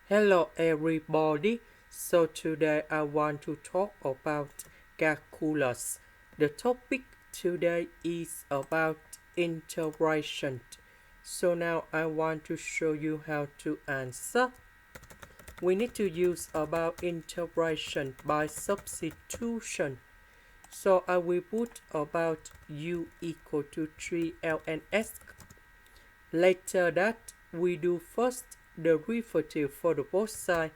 Hello everybody. So today I want to talk about calculus. The topic today is about integration. So now I want to show you how to answer. We need to use about integration by substitution. So I will put about u equal to 3ln(s). Later that we do first the derivative for the both sides,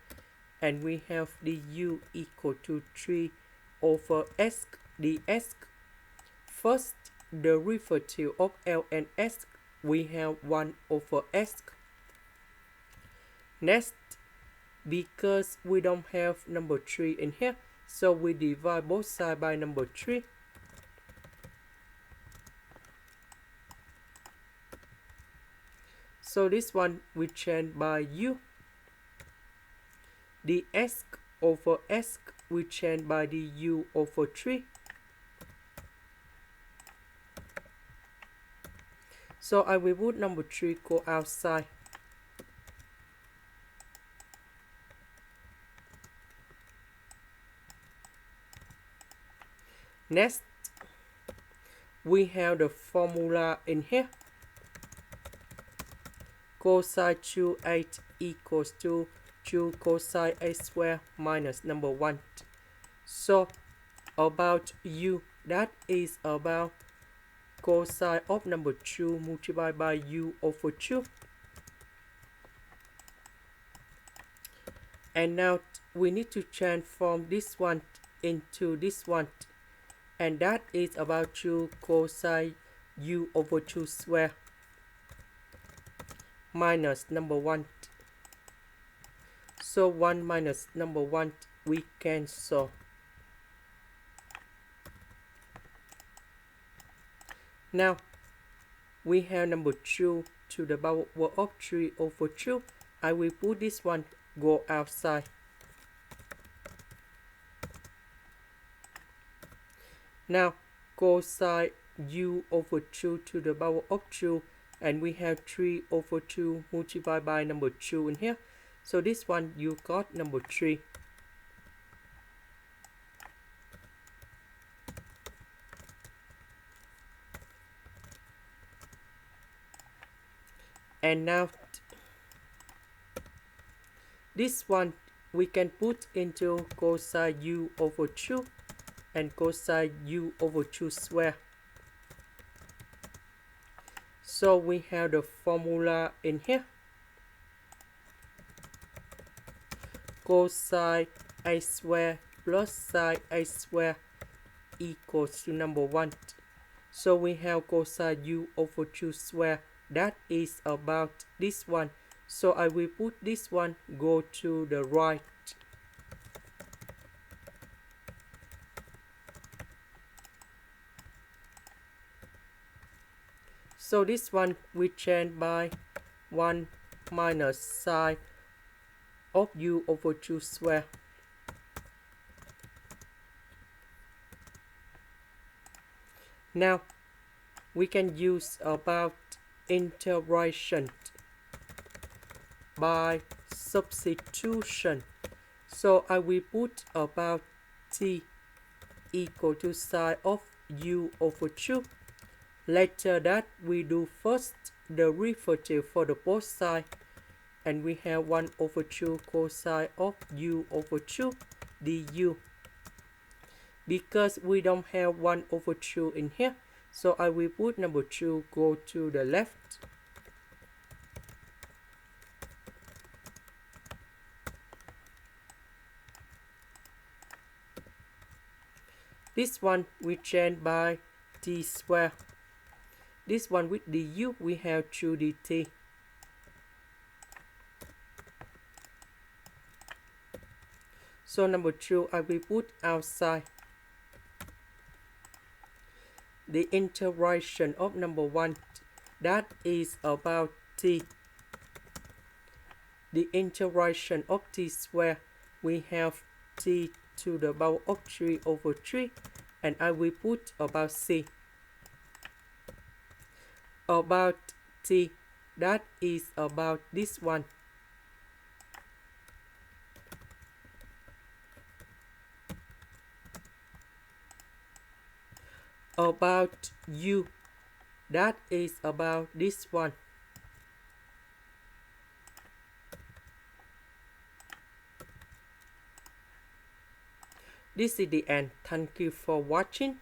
and we have the u equal to 3 over s ds. First derivative of ln(s), we have 1 over s. Next, because we don't have number 3 in here, so we divide both sides by number 3. So this one we change by u. The s over s we change by the u over 3. So I will put number 3 go outside. Next, we have the formula in here. Cosine 2(8) equals to 2 cosine 8 squared minus number 1. So about u, that is about cosine of number 2 multiplied by u over 2. And now we need to transform this one into this one, and that is about 2 cosine u over 2 squared minus number 1. So 1 minus number 1 we cancel. Now we have number 2 to the power of 3 over 2. I will put this one go outside. Now cosine u over 2 to the power of 2, and we have 3 over 2 multiplied by number 2 in here. So this one you got number 3. And now this one we can put into cosine u over 2 and cosine u over 2 squared. So we have the formula in here. Cosine a squared plus sine a squared equals to number 1. So we have cosine u over 2 squared. That is about this one. So I will put this one go to the right. So this one we change by 1 minus sine of u over 2 squared. Now we can use about integration by substitution. So I will put about t equal to sine of u over 2. Later that we do first the derivative for the both sides, and we have 1 over 2 cosine of u over 2 du. Because we don't have 1 over 2 in here, so I will put number 2 go to the left. This one we change by t squared. This one with du we have 2 dt. So number 2 I will put outside. The integration of number 1, that is about t. The integration of t squared, we have t to the power of 3 over 3, and I will put about c. About t, that is about this one. about you. That is about this one. This is the end. Thank you for watching.